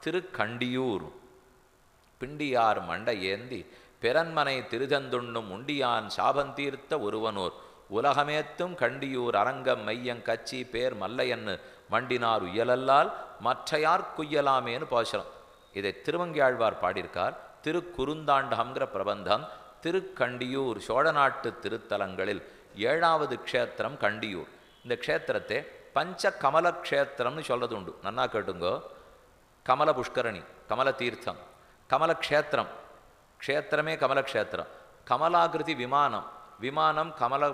திருக்கண்டியூர். பிண்டியார் மண்டை ஏந்தி பெரன்மனை திருதந்துண்ணும் உண்டியான் சாபந்தீர்த்த ஒருவனூர் உலகமேத்தும் கண்டியூர் அரங்கம் மையங் கச்சி பேர் மல்லையன்னு மண்டினார் உயலல்லால் மற்றையார் குய்யலாமேன்னு பாசுரம். இதை திருமங்கியாழ்வார் பாடியிருக்கார். திருக்குறுந்தாண்டகம்ங்கிற பிரபந்தம். திருக்கண்டியூர் சோழ நாட்டு திருத்தலங்களில் 7வது க்ஷேத்திரம் கண்டியூர். இந்த க்ஷேத்திரத்தை பஞ்ச கமல க்ஷேத்திரம்னு சொல்றது உண்டு. நன்னா கேட்டுங்கோ. கமல புஷ்கரணி, கமல தீர்த்தம், கமல க்ஷேத்திரம், க்ஷேத்திரமே கமல க்ஷேத்திரம். கமலாகிருதி விமானம், விமானம் கமல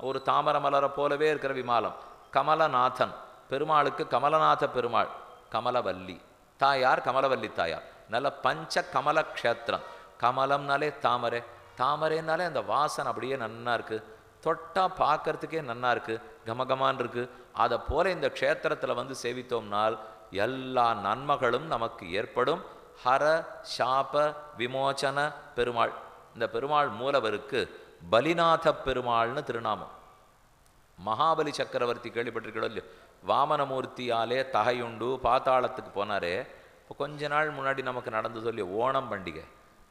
ஒரு தாமர மலரை போலவே இருக்கிற விமானம். கமலநாதன் பெருமாளுக்கு கமலநாத பெருமாள். கமலவல்லி தாயார் கமலவல்லி தாயார். நல்ல பஞ்ச கமல க்ஷேத்திரம். கமலம்னாலே தாமரை, தாமரைனாலே அந்த வாசனை அப்படியே நன்னா இருக்கு, தொட்டா பார்க்கறதுக்கே நன்னா இருக்கு, கமகமான் இருக்கு. அதை போல இந்த க்ஷேத்திரத்தில் வந்து சேவித்தோம்னால் எல்லா நன்மைகளும் நமக்கு ஏற்படும். ஹர சாப விமோச்சன பெருமாள். இந்த பெருமாள் மூலவருக்கு பலிநாத பெருமாள்னு திருநாமம். மகாபலி சக்கரவர்த்தி கேள்விப்பட்டிருக்கோ இல்லையோ, வாமனமூர்த்தியாலே தகையுண்டு பாத்தாளத்துக்கு போனாரே. இப்போ கொஞ்ச நாள் முன்னாடி நமக்கு நடந்தது இல்லையோ ஓணம் பண்டிகை,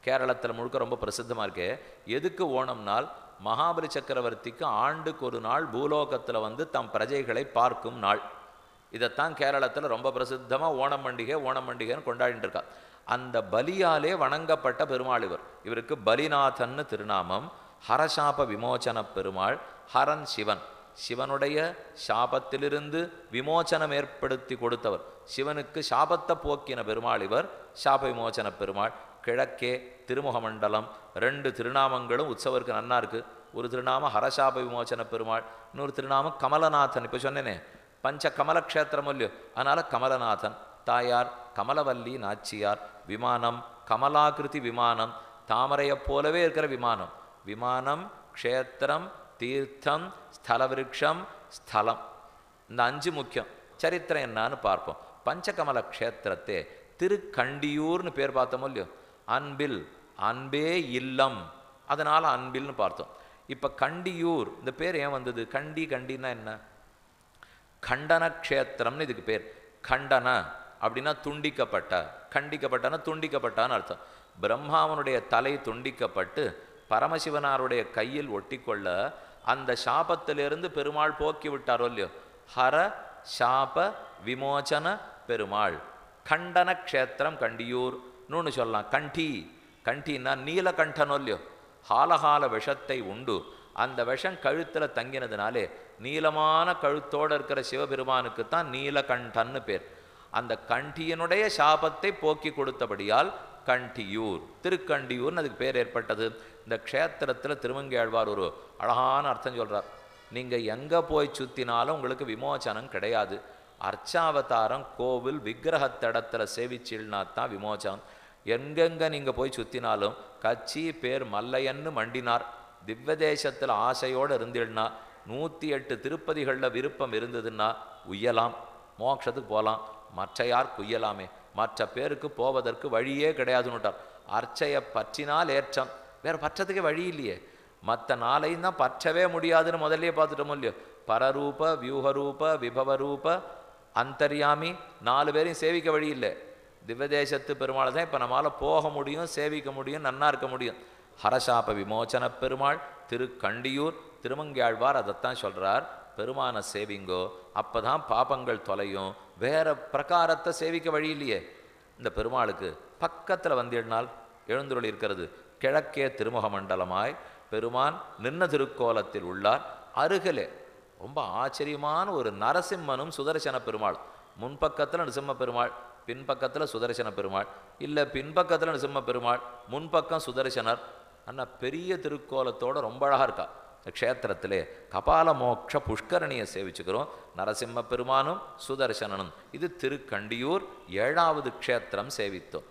கேரளத்தில் முழுக்க ரொம்ப பிரசித்தமாக இருக்கே. எதுக்கு ஓணம்னால் மகாபலி சக்கரவர்த்திக்கு ஆண்டுக்கு ஒரு நாள் பூலோகத்தில் வந்து தம் பிரஜைகளை பார்க்கும் நாள். இதைத்தான் கேரளத்தில் ரொம்ப பிரசித்தமாக ஓணம் பண்டிகைன்னு கொண்டாடிட்டு இருக்கா. அந்த பலியாலே வணங்கப்பட்ட பெருமாள் இவர். இவருக்கு பலிநாதன்னு திருநாமம். ஹரசாப விமோச்சன பெருமாள். ஹரன் சிவன், சிவனுடைய சாபத்திலிருந்து விமோச்சனம் ஏற்படுத்தி கொடுத்தவர். சிவனுக்கு சாபத்தை போக்கின பெருமாள் இவர். சாப விமோச்சன பெருமாள். கிழக்கே திருமுகமண்டலம். 2 திருநாமங்களும் உற்சவருக்கு நன்னா இருக்கு. ஒரு திருநாமம் ஹரசாப விமோச்சன பெருமாள், இன்னொரு திருநாமம் கமலநாதன். இப்போ சொன்னேனே பஞ்ச கமல க்ஷேத்திரம் இல்லையோ, அதனால கமலநாதன். தாயார் கமலவல்லி நாச்சியார். விமானம் கமலாகிருதி விமானம், தாமரையை போலவே இருக்கிற விமானம். விமானம், க்ஷேத்திரம், தீர்த்தம், ஸ்தல விருட்சம், ஸ்தலம். இந்த 5 முக்கியம். சரித்திரம் என்னான்னு பார்ப்போம். பஞ்சகமல க்ஷேத்திரத்தை திருக்கண்டியூர்னு பேர் பார்த்தோமோ இல்லையோ, அன்பில் அன்பே இல்லம், அதனால அன்பில்னு பார்த்தோம். இப்போ கண்டியூர் இந்த பேர் ஏன் வந்தது? கண்டின்னா என்ன? கண்டன க்ஷேத்திரம்னு இதுக்கு பேர். கண்டன அப்படின்னா துண்டிக்கப்பட்ட, கண்டிக்கப்பட்டனா துண்டிக்கப்பட்டான்னு அர்த்தம். பிரம்மாவனுடைய தலை துண்டிக்கப்பட்டு பரமசிவனாருடைய கையில் ஒட்டிக்கொள்ள அந்த சாபத்திலிருந்து பெருமாள் போக்கி விட்டாரோ இல்லையோ, ஹர சாப விமோச்சன பெருமாள். கண்டன க்ஷேத்திரம் கண்டியூர் நூன்னு சொல்லலாம். கண்டின்னா நீலகண்டனோ இல்லையோ, ஹாலஹால விஷத்தை உண்டு அந்த விஷம் கழுத்தில் தங்கினதுனாலே நீளமான கழுத்தோடு இருக்கிற சிவபெருமானுக்கு தான் நீலகண்டன்னு பேர். அந்த கண்டியனுடைய சாபத்தை போக்கி கொடுத்தபடியால் கண்டியூர், திருக்கண்டியூர்னு அதுக்கு பேர் ஏற்பட்டது. இந்த க்ஷேத்திரத்தில் திருமங்கையாழ்வார் ஒரு அழகான அர்த்தம் சொல்கிறார். நீங்கள் எங்கே போய் சுற்றினாலும் உங்களுக்கு விமோச்சனம் கிடையாது. அர்ச்சாவதாரம் கோவில் விக்கிரகத்தடத்தில் சேவிச்சில்னா தான் விமோச்சனம். எங்கெங்கே நீங்கள் போய் சுற்றினாலும் கச்சி பேர் மல்லையன்னு மண்டினார். திவ்வதேசத்தில் ஆசையோடு இருந்தில்னா 108 திருப்பதிகளில் விருப்பம் இருந்ததுன்னா உய்யலாம், மோட்சத்துக்கு போகலாம். மற்றையார் குய்யலாமே, மற்ற பேருக்கு போவதற்கு வழியே கிடையாதுன்னுட்டார். அர்ச்சையை பற்றினால் ஏற்றம், வேறு பற்றத்துக்கே வழி இல்லையே. மற்ற 4ஐயும் தான் பற்றவே முடியாதுன்னு முதல்லையே பார்த்துட்டோமோ இல்லையோ. பரரூப, வியூகரூப, விபவரூப, அந்தர்யாமி 4 பேரையும் சேவிக்க வழி இல்லை. திவ்வதேசத்து பெருமாளை தான் இப்போ நம்மளால் போக முடியும், சேவிக்க முடியும், நன்னா இருக்க முடியும். ஹரசாப விமோச்சன பெருமாள் திருக்கண்டியூர். திருமங்கையாழ்வார் அதைத்தான் சொல்கிறார், பெருமான சேவிங்கோ, அப்போ தான் பாபங்கள் தொலையும். வேற பிரகாரத்தை சேவிக்க வழி இல்லையே. இந்த பெருமாளுக்கு பக்கத்தில் வந்திடனால் எழுந்துருள் இருக்கிறது. கிழக்கே திருமுக மண்டலமாய் பெருமான் நின்ன திருக்கோலத்தில் உள்ளார். அருகிலே ரொம்ப ஆச்சரியமான ஒரு நரசிம்மனும் சுதர்சன பெருமாள். முன்பக்கத்தில் நரசிம்ம பெருமாள், பின்பக்கத்தில் சுதர்சன பெருமாள். இல்லை பின்பக்கத்தில் நரசிம்ம பெருமாள், முன்பக்கம் சுதர்சனர். ஆனால் பெரிய திருக்கோலத்தோடு ரொம்ப அழகாக இருக்கா. க்ஷேத்திரத்திலே கபால மோட்ச புஷ்கரணியை சேவிச்சுக்கிறோம். நரசிம்ம பெருமானும் சுதர்சனனும். இது திருக்கண்டியூர் 7வது க்ஷேத்திரம் சேவித்தோம்.